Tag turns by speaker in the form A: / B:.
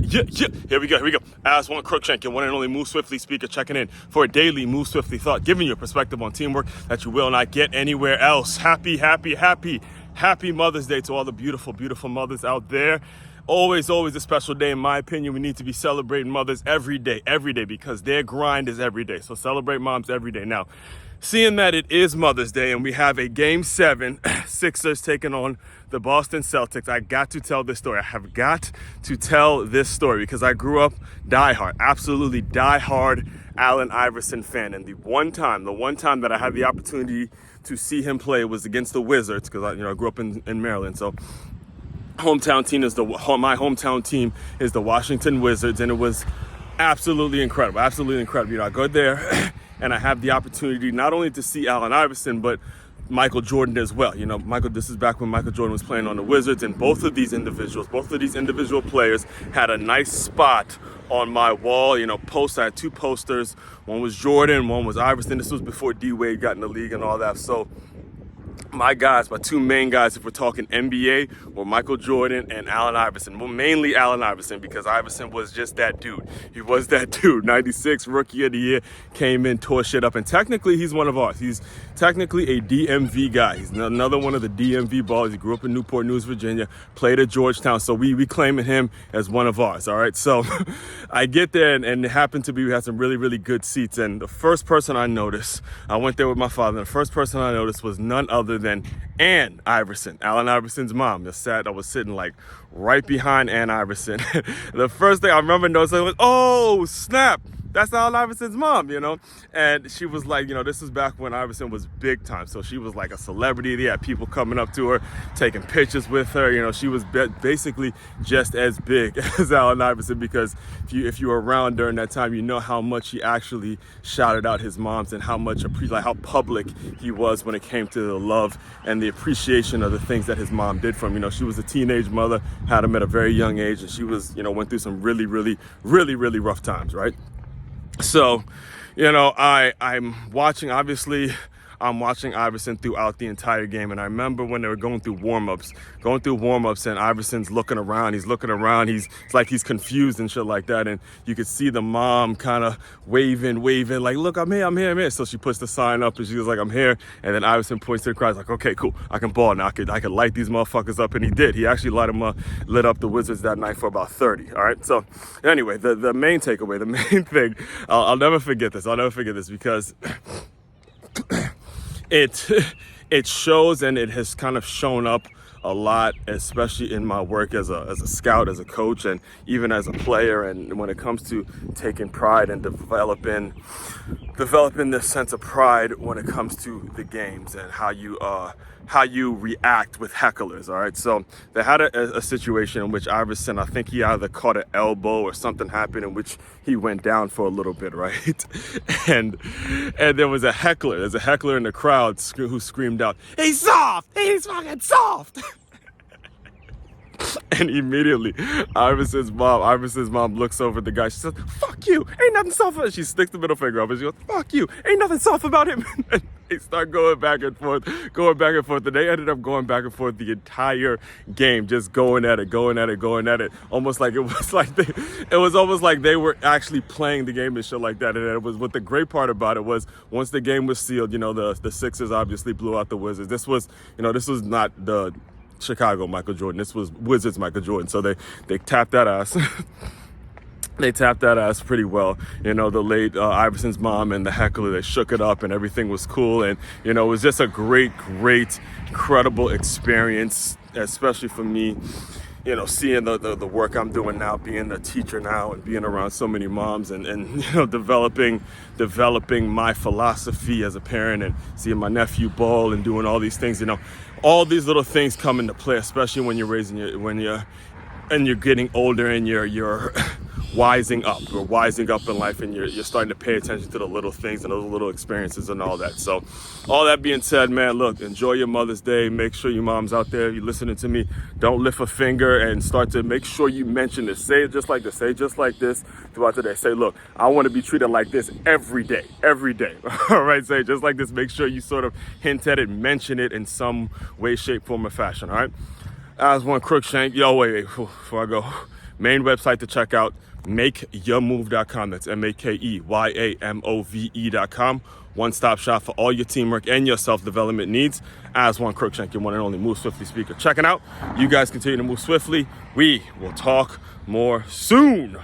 A: Yeah. Here we go. Aswand Cruickshank, your one and only Move Swiftly speaker, checking in for a daily Move Swiftly thought, giving you a perspective on teamwork that you will not get anywhere else. Happy Mother's Day to all the beautiful mothers out there. Always a special day, in my opinion. We need to be celebrating mothers every day, because their grind is every day. So celebrate moms every day. Now, seeing that it is Mother's Day and we have a Game 7, Sixers taking on the Boston Celtics, I got to tell this story. I have got to tell this story because I grew up absolutely diehard Allen Iverson fan. And the one time that I had the opportunity to see him play was against the Wizards, because I grew up in Maryland. So my hometown team is the Washington Wizards, and it was absolutely incredible. I go there and I have the opportunity not only to see Allen Iverson, but Michael Jordan as well. This is back when Michael Jordan was playing on the Wizards, and both of these individual players had a nice spot on my wall. I had two posters. One was Jordan, one was Iverson. This was before D-Wade got in the league and all that. So my two main guys, if we're talking NBA, were Michael Jordan and Allen Iverson. Well, mainly Allen Iverson, because Iverson was just that dude. He was that dude. 96 Rookie of the Year, came in, tore shit up. And technically, he's one of ours. He's technically a DMV guy. He's another one of the DMV ballers. He grew up in Newport News, Virginia, played at Georgetown. So we claiming him as one of ours, all right? So I get there, and it happened to be, we had some really good seats. And the first person I noticed, I went there with my father, and the first person I noticed was none other than Ann Iverson, Allen Iverson's mom. I was sitting like right behind Ann Iverson. The first thing I remember noticing was, oh snap, that's Allen Iverson's mom, And she was like, this is back when Iverson was big time. So she was like a celebrity. They had people coming up to her, taking pictures with her. She was basically just as big as Allen Iverson, because if you were around during that time, you know how much he actually shouted out his moms and how public he was when it came to the love and the appreciation of the things that his mom did for him. She was a teenage mother, had him at a very young age, and she was, went through some really rough times, right? So, I'm watching Iverson throughout the entire game. And I remember when they were going through warm-ups, and Iverson's looking around. It's like he's confused and shit like that. And you could see the mom kind of waving, like, look, I'm here. So she puts the sign up and she was like, I'm here. And then Iverson points to the crowd, like, okay, cool. I can ball now. I could light these motherfuckers up. And he did. He actually lit up the Wizards that night for about 30. All right. So anyway, the main takeaway, the main thing, I'll never forget this because it shows, and it has kind of shown up a lot, especially in my work as a scout, as a coach, and even as a player. And when it comes to taking pride and developing this sense of pride when it comes to the games and how you react with hecklers. All right. So they had a situation in which Iverson, I think he either caught an elbow or something happened in which he went down for a little bit. Right. And there was a heckler. There's a heckler in the crowd who screamed out, "He's soft. He's fucking soft." And immediately, Iverson's mom looks over at the guy. She says, "Fuck you, ain't nothing soft." She sticks the middle finger up and she goes, "Fuck you, ain't nothing soft about him." And they start going back and forth. And they ended up going back and forth the entire game, just going at it. Almost like it was almost like they were actually playing the game and shit like that. And it was, what the great part about it was, once the game was sealed, the Sixers obviously blew out the Wizards. This was not the Chicago Michael Jordan. This was Wizards Michael Jordan. So they tapped that ass. They tapped that ass pretty well. The late Iverson's mom and the heckler, they shook it up and everything was cool. And, it was just a great, incredible experience, especially for me, seeing the work I'm doing now, being a teacher now and being around so many moms and developing my philosophy as a parent, and seeing my nephew ball and doing all these things. All these little things come into play, especially when you're getting older and you're wising up in life, and you're starting to pay attention to the little things and those little experiences and all that. So all that being said, man, look, enjoy your Mother's Day. Make sure you moms out there, you're listening to me, don't lift a finger, and start to make sure you mention this. Say it just like this. Say just like this throughout the day. Say, look, I want to be treated like this every day. All right, say just like this. Make sure you sort of hint at it, mention it in some way, shape, form, or fashion. All right. Aswand Cruickshank. Yo, wait, before I go. Main website to check out, makeyourmove.com. That's MakeYamove.com. One-stop shop for all your teamwork and your self-development needs. Aswand Cruickshank, your one and only Move Swiftly speaker. Checking out. You guys continue to move swiftly. We will talk more soon.